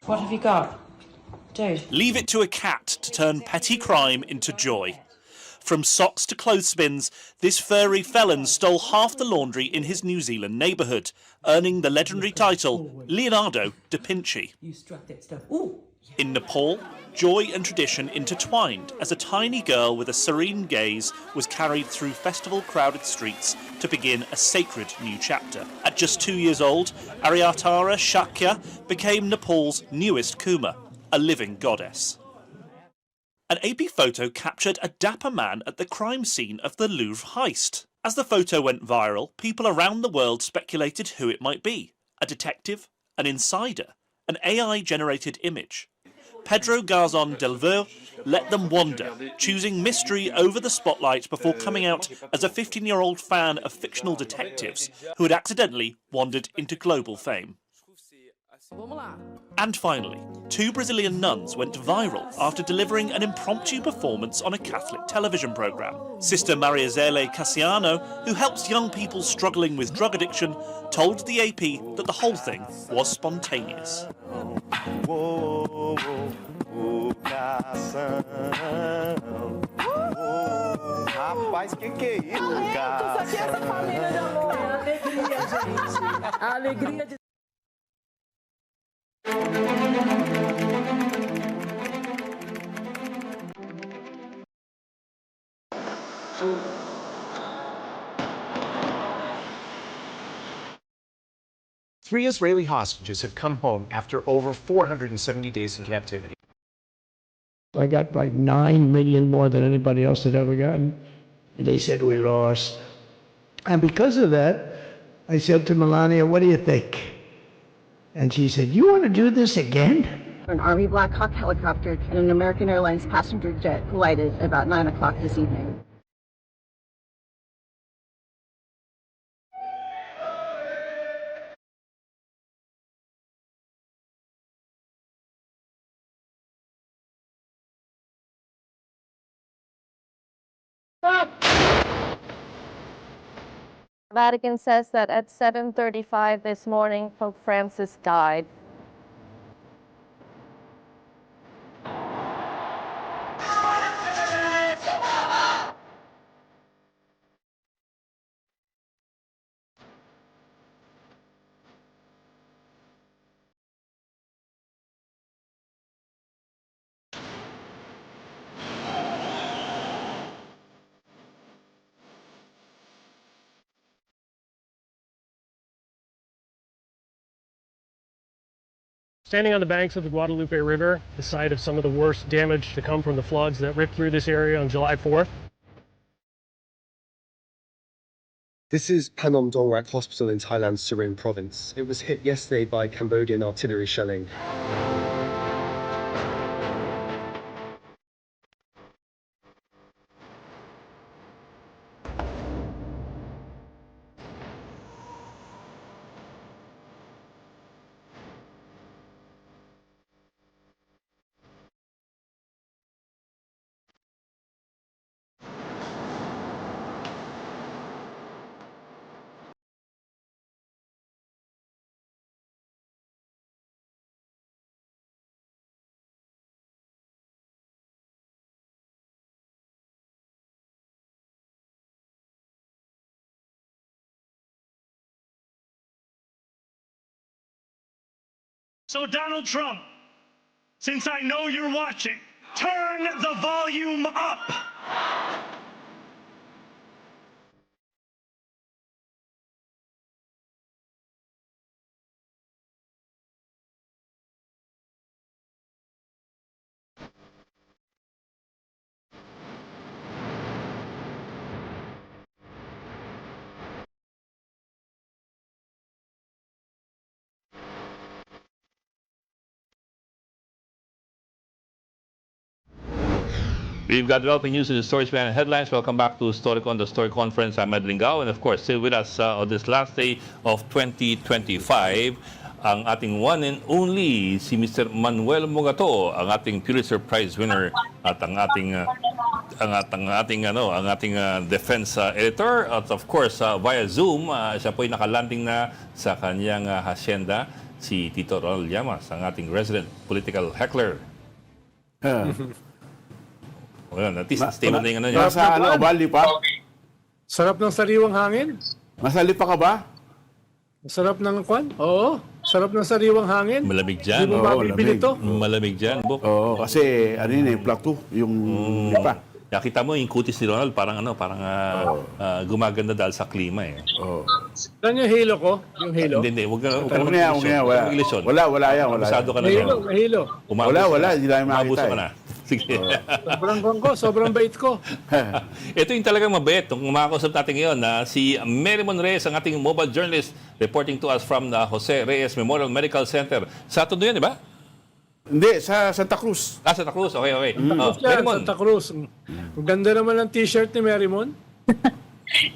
What have you got? Dude. Leave it to a cat to turn petty crime into joy. From socks to clothespins, this furry felon stole half the laundry in his New Zealand neighbourhood, earning the legendary title Leonardo da Vinci. You struck that stuff. Ooh. In Nepal, joy and tradition intertwined as a tiny girl with a serene gaze was carried through festival-crowded streets to begin a sacred new chapter. At just 2 years old, Aryatara Shakya became Nepal's newest Kuma, a living goddess. An AP photo captured a dapper man at the crime scene of the Louvre heist. As the photo went viral, people around the world speculated who it might be. A detective? An insider? An AI-generated image? Pedro Garzon Delvaux let them wander, choosing mystery over the spotlight before coming out as a 15-year-old fan of fictional detectives who had accidentally wandered into global fame. And finally, 2 Brazilian nuns went viral after delivering an impromptu performance on a Catholic television programme. Sister Mariazele Cassiano, who helps young people struggling with drug addiction, told the AP that the whole thing was spontaneous. Rapaz, que é isso, cara? Isso aqui é essa família de amor. É alegria, gente. A alegria de... Three Israeli hostages have come home after over 470 days in captivity. I got like 9 million more than anybody else had ever gotten. And they said we lost. And because of that, I said to Melania, what do you think? And she said, you want to do this again? An Army Black Hawk helicopter and an American Airlines passenger jet collided about 9 o'clock this evening. Vatican says that at 7:35 this morning, Pope Francis died. Standing on the banks of the Guadalupe River, the site of some of the worst damage to come from the floods that ripped through this area on July 4th. This is Panom Dongrak Hospital in Thailand's Surin province. It was hit yesterday by Cambodian artillery shelling. So Donald Trump, since I know you're watching, turn the volume up. We've got developing news in the stories behind the headlines. Welcome back to Storycon, the Story Conference. I'm Ed Lingao, and of course, still with us on this last day of 2025, ang ating one and only, si Mr. Manuel Mogato, ang ating Pulitzer Prize winner at ang ating defense editor. At of course, via Zoom, siya po'y nakalanding na sa kanyang hacienda, si Tito Ronald Llamas, ang ating resident political heckler. Well, at least stable na yung ano niya. Nasa Bali pa? Sarap ng sariwang hangin. Nasa Lipa ka ba? Sarap ng kwan? Oo. Sarap ng sariwang hangin. Malamig Hindi dyan. mo mabibili to. Malamig dyan, Bok. Oo, kasi ano yun plateau, yung Lipa. Nakita mo yung kutis ni Ronald, parang gumaganda dahil sa klima eh. Oo. Saan yung hilo ko? Yung hilo? Hindi. Huwag ka Huwag na yan, wala. mag-ilisyon. Wala yan, wala. Abusado ka na May hilo, doon. may hilo. Wala, hindi lang Umabuso makita ka na. Sige. Sobrang kwan ko, sobrang bait ko. Ito yung talagang mabait. Kung makakausap natin ngayon na si Merrimon Reyes, ang ating mobile journalist, reporting to us from the Jose Reyes Memorial Medical Center. Sa Tondo yan, di ba? Hindi, sa Santa Cruz. Santa Cruz. Okay. Yan, Santa Cruz. Ang ganda naman ng t-shirt ni Merrimon.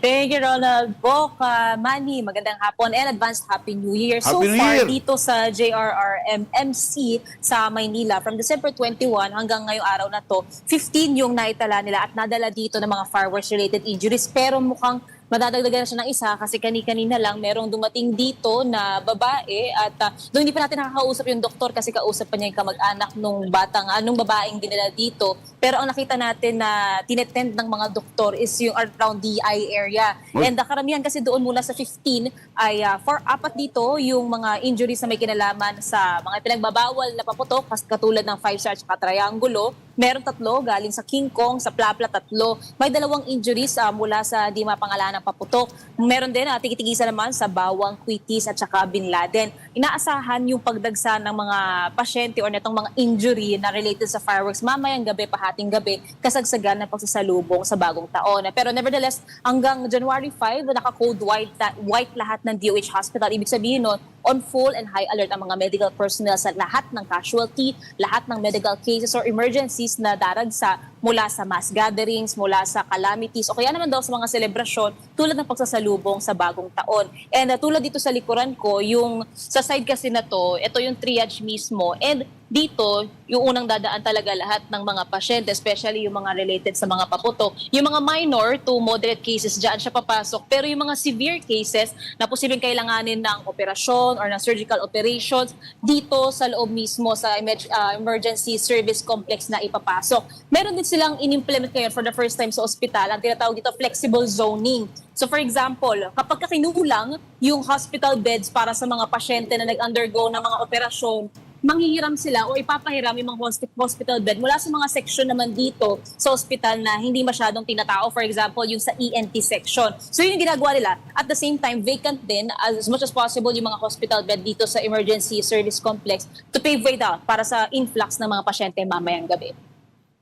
Thank you, Ronald. Bok, Manny, magandang hapon and advanced Happy New Year. Happy New far, Year! dito sa JRRMMC sa Maynila, from December 21 hanggang ngayong araw na to, 15 yung naitala nila at nadala dito ng mga fireworks-related injuries. Pero mukhang madadagdagan na siya ng isa kasi kanina lang merong dumating dito na babae at doon hindi pa natin nakakausap yung doktor kasi kausap pa niya yung kamag-anak nung babaeng dinala dito. Pero ang nakita natin na tinetend ng mga doktor is yung around the eye area. And karamihan kasi doon mula sa 15 ay 4 dito yung mga injuries na may kinalaman sa mga pinagbabawal na paputok katulad ng 5-star at triangulo. Meron 3 galing sa King Kong, sa Plapla 3. May 2 injuries mula sa di mapangalan ng paputok. Meron din tigitigisan naman sa Bawang, Quitis at saka Bin Laden. Inaasahan yung pagdagsa ng mga pasyente or netong mga injury na related sa fireworks mamayang gabi, pahating gabi, kasagsagan ng pagsasalubong sa bagong taon. Pero nevertheless, hanggang January 5, naka-code white lahat ng DOH hospital. Ibig sabihin nun, on full and high alert ang mga medical personnel sa lahat ng casualty, lahat ng medical cases or emergencies na daragsa mula sa mass gatherings, mula sa calamities, o kaya naman daw sa mga selebrasyon tulad ng pagsasalubong sa bagong taon. And tulad dito sa likuran ko, yung sa side kasi na to, ito yung triage mismo. And dito, yung unang dadaan talaga lahat ng mga pasyente, especially yung mga related sa mga paputok. Yung mga minor to moderate cases, dyan siya papasok. Pero yung mga severe cases na posibleng kailanganin ng operasyon or ng surgical operations, dito sa loob mismo sa emergency service complex na ipapasok. Meron din silang in-implement ngayon for the first time sa ospital, ang tinatawag dito flexible zoning. So for example, kapag kinulang yung hospital beds para sa mga pasyente na nag-undergo ng mga operasyon, manghihiram sila o ipapahiram yung mga hospital bed mula sa mga section naman dito sa hospital na hindi masyadong tinatao. For example, yung sa ENT section. So yun yung ginagawa nila. At the same time, vacant din as much as possible yung mga hospital bed dito sa emergency service complex to pave way down para sa influx ng mga pasyente mamayang gabi.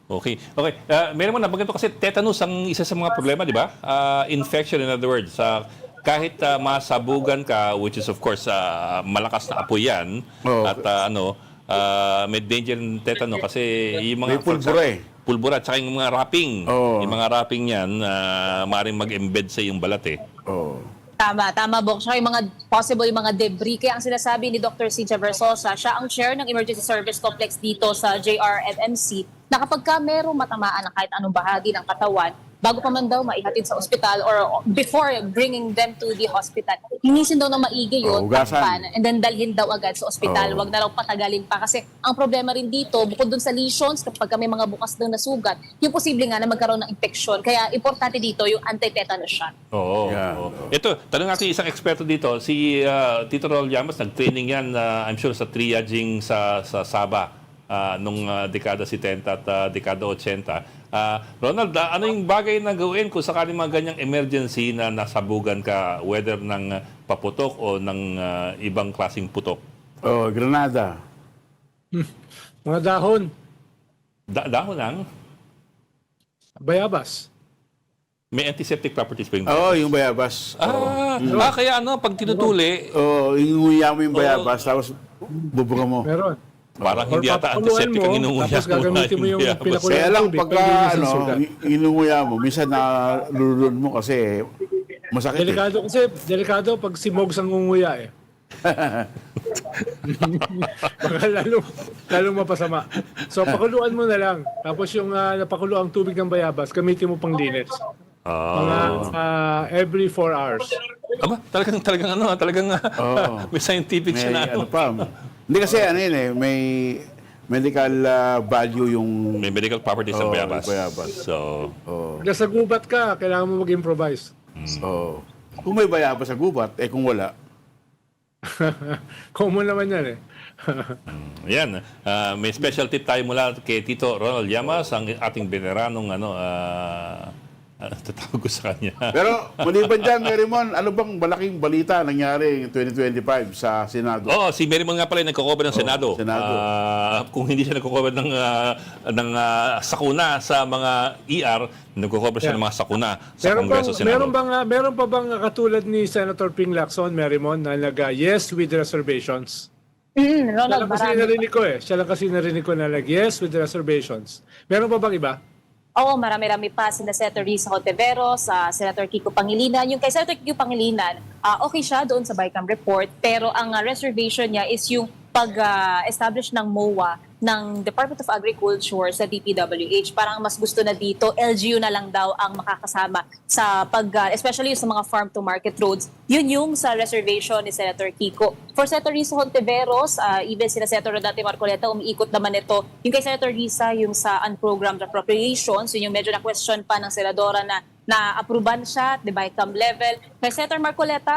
Okay. Meron mo na, bagay kasi tetanus ang isa sa mga problema, di ba? Infection, in other words. Kahit masabugan ka, which is of course malakas na apoy yan, at may danger ng tetano kasi yung mga pulbura at saka yung mga wrapping. Yung mga wrapping yan, maaaring mag-embed sa yung balat eh. Tama, Bok. Saka yung mga possible yung mga debris. Kaya ang sinasabi ni Dr. Cynthia Versosa, siya ang chair ng Emergency Service Complex dito sa JRMMC, na kapag ka merong matamaan ng kahit anong bahagi ng katawan, bago pa man daw maihatid sa ospital or before bringing them to the hospital, hinisin daw na maigi yun, takpan, and then dalhin daw agad sa ospital. Wag na lang patagalin pa. Kasi ang problema rin dito, bukod dun sa lesions, kapag may mga bukas daw na sugat, yung posible nga na magkaroon ng infection. Kaya importante dito yung anti-tetanus shot. Ito, tanong natin isang eksperto dito, si Tito Rol Llamas, nag-training yan, I'm sure, sa triaging sa Sabah nung dekada 70 at dekada 80. Ronald, ano yung bagay na gawin kung sakaling mga ganyang emergency na nasabugan ka, whether ng paputok o ng ibang klaseng putok? Granada. Mga dahon. Dahon lang? Bayabas. May antiseptic properties pa yung yung bayabas. Kaya pag tinutuli... inunguya mo yung bayabas, tapos bubuga mo. Meron. Parang hindi ata antiseptic ang inunguya mo. Tapos gagamitin mo yung pinakulang kaya lang tubig. pagka inunguya mo, minsan nalulun mo kasi masakit Delikado pag si Mogs ang unguya eh. Baka lalong mapasama. So pakuluan mo na lang. Tapos yung napakuluang tubig ng bayabas, gamitin mo pang linis. Mga every 4 hours. Aba, talagang may scientific siya na Hindi kasi may medical value yung May medical properties ng bayabas. bayabas. So, Kaya sa gubat ka, kailangan mo mag-improvise. So, kung may bayabas sa gubat, kung wala, Common naman yan eh. yan. May special tip tayo mula kay Tito Ronald Llamas, ang ating veneranong tatawag ko sa kanya. Pero maliban dyan, Merimon, ano bang malaking balita nangyari 2025 sa Senado? Oo, si Merimon nga pala yung nagko-cover ng Senado. Senado. Kung hindi siya nagko-cover ng sakuna sa mga ER, nagko-cover siya ng mga sakuna sa Kongreso, Senado. Meron pa bang katulad ni Senator Ping Lacson, Merimon, na yes with reservations? Ronald, Siya lang kasi narinig ko na yes with reservations. Meron pa bang iba? Oo, marami-rami pa. Sina Senator Risa Hontiveros, Senator Kiko Pangilinan. Yung kay Senator Kiko Pangilinan, okay siya doon sa BICAM report, pero ang reservation niya is yung pag-establish ng MOA ng Department of Agriculture sa DPWH. Parang mas gusto na dito, LGU na lang daw ang makakasama sa especially sa mga farm-to-market roads. Yun yung sa reservation ni Senator Kiko. For Senator Risa Hontiveros, even sina Senator Rodante Marcoleta, umiikot naman ito. Yung kay Senator Risa, yung sa unprogrammed appropriations, yun yung medyo na-question pa ng Senadora na approvean siya at the BICAM level. Kay Senator Marcoleta,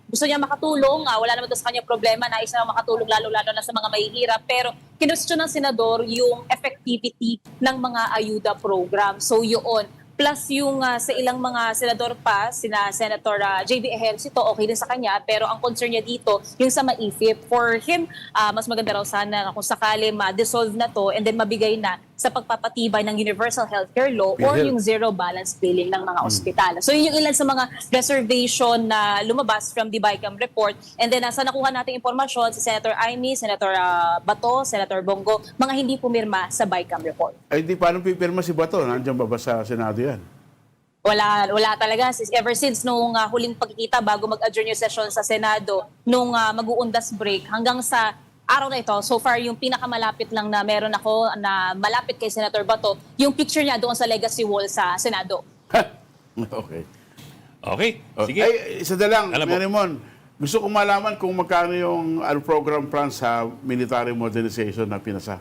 gusto niya makatulong. Wala naman doon sa kanya problema. Nais na makatulong lalo-lalo na sa mga mahihirap. Pero kinwestiyon ng Senador yung effectivity ng mga ayuda program. So yun. Plus yung sa ilang mga senador pa, sina Senator J.B. Ejercito, okay din sa kanya. Pero ang concern niya dito, yung sa MAIFIP, for him, mas maganda raw sana kung sakali ma-dissolve na to and then mabigay na sa pagpapatibay ng Universal Healthcare Law or yung zero balance billing ng mga ospital. So yun yung ilan sa mga reservation na lumabas from the BICAM report. And then sa nakuha nating impormasyon, si Senator Amy, Senator Bato, Senator Bongo, mga hindi pumirma sa BICAM report. Ay, di paano pipirma si Bato? Nandiyan ba sa Senado yan? Wala talaga. Ever since nung huling pagkikita bago mag-adjourn yung session sa Senado, nung mag-uundas break hanggang sa araw na ito, so far yung pinakamalapit lang na meron ako na malapit kay Senator Bato, yung picture niya doon sa legacy wall sa Senado. Okay. Okay, sige. Ay, isa na lang, Merimon. Gusto kong malaman kung magkano yung program plan sa military modernization na pinasa.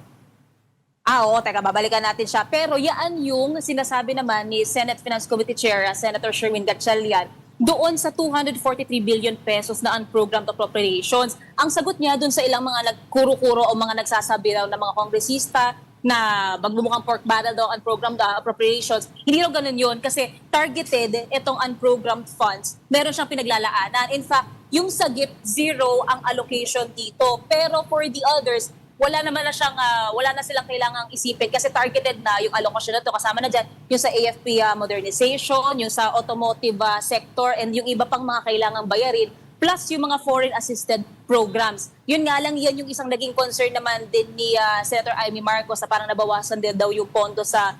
Oo, teka, babalikan natin siya. Pero yan yung sinasabi naman ni Senate Finance Committee Chair, Senator Sherwin Gatchalian, doon sa 243 billion pesos na unprogrammed appropriations. Ang sagot niya doon sa ilang mga nagkuro-kuro o mga nagsasabi raw ng mga kongresista na magbumukhang pork barrel daw unprogrammed appropriations. Hindi raw ganun yun kasi targeted itong unprogrammed funds. Meron siyang pinaglalaanan. In fact, yung sa GIP, zero ang allocation dito. Pero for the others, wala na silang kailangang isipin kasi targeted na yung allocation na to. Kasama na dyan yung sa AFP modernization, yung sa automotive sector, and yung iba pang mga kailangang bayarin, plus yung mga foreign assisted programs. Yun nga lang, yan yung isang naging concern naman din ni Senator Amy Marcos na parang nabawasan din daw yung pondo sa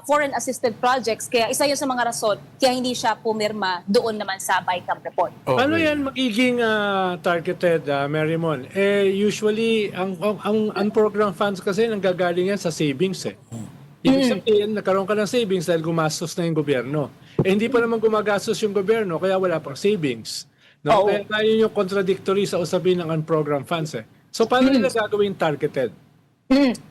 foreign assisted projects. Kaya isa yun sa mga rason kaya hindi siya pumirma doon naman sa BICAM report. Okay. Ano yan magiging targeted, Merimon? Usually, ang unprogrammed funds kasi nanggagaling yan sa savings eh. Ibig sabihin, nagkaroon ka ng savings dahil gumastos na yung gobyerno. Hindi pa naman gumagastos yung gobyerno, kaya wala pang savings. No? Kaya yun yung contradictory sa usapin ng unprogrammed funds eh. So paano nila gagawin targeted?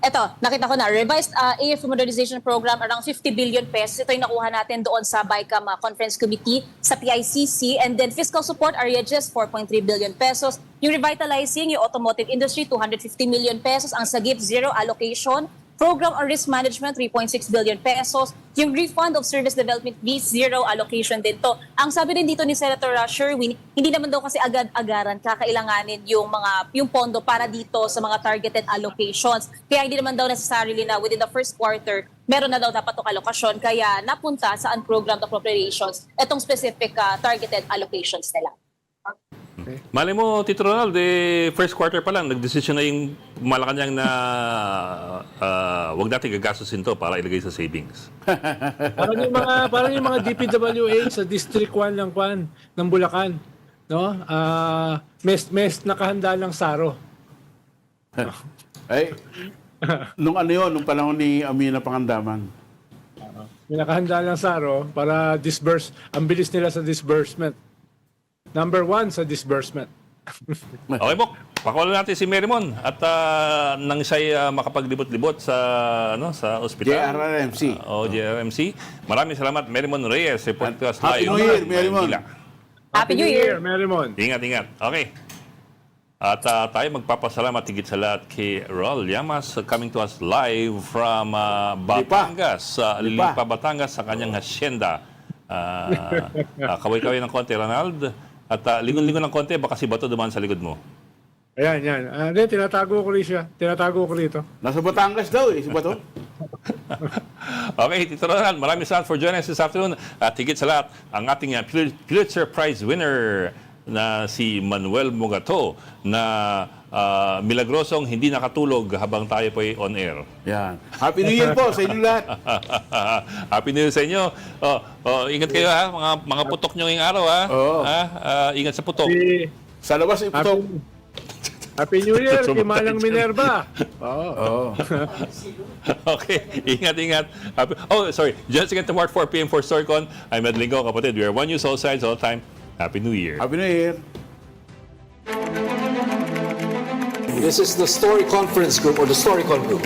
Ito, nakita ko na, revised AFP modernization program, around 50 billion pesos. Ito yung nakuha natin doon sa BICAM Conference Committee, sa PICC. And then fiscal support areas, 4.3 billion pesos. Yung revitalizing, yung automotive industry, 250 million pesos. Ang SAGIP, zero allocation. Program on risk management, 3.6 billion pesos. Yung refund of service development fees, zero allocation din to. Ang sabi rin dito ni Senator Sherwin, hindi naman daw kasi agad-agaran kakailanganin yung pondo para dito sa mga targeted allocations. Kaya hindi naman daw necessarily na within the first quarter, meron na daw dapat itong allocation. Kaya napunta sa unprogrammed appropriations itong specific targeted allocations nila. Malay mo, Tito Ronald, first quarter pa lang, nagdesisyon na yung Malacanang na wag natin gagastusin to para ilagay sa savings. parang yung mga DPWH sa District 1 ng Bulacan. No? Mes nakahanda ng saro. Ay, nung nung panahon ni Amina Pangandaman. May nakahanda ng saro para disburse. Ang bilis nila sa disbursement. Number 1 sa disbursement. Okay, Bok. Pakawalan natin si Merrimon at nang siya'y makapaglibot-libot sa sa ospital. JRRMC. JRRMC. Maraming salamat, Merrimon Reyes. Podcast Happy New Year, Merrimon. Happy New Year! Merrimon. Ingat. Okay. At tayo magpapasalamat higit sa lahat kay Rol Llamas coming to us live from Batangas. Lipa, Batangas sa kanyang hacienda. Kaway-kaway ng konti, Ronald. At lingon-lingon ng konti, baka si Bato dumaan sa likod mo. Ayan, yan. Tinatago ko rin siya. Tinatago ko rito. Nasa Batangas daw si Bato. Okay, Tito Ronald, maraming salamat for joining us this afternoon. At higit sa lahat, ang ating Pulitzer Prize winner na si Manuel Mogato na milagrosong hindi nakatulog habang tayo po ay on air. Yan. Happy New Year po sa inyo lahat. Happy New Year sa inyo. Ingat kayo ha, mga putok nyo ngayong araw ha. Ingat sa putok. Sa labas ay putok. Happy New Year, kay Manang Minerva. Okay, ingat. Sorry. Just again tomorrow at 4 p.m. for StoryCon. I'm Ed Lingo, kapatid. We are one news all sides all the time. Happy New Year. Happy New Year. This is the Story Conference Group or the StoryCon Group.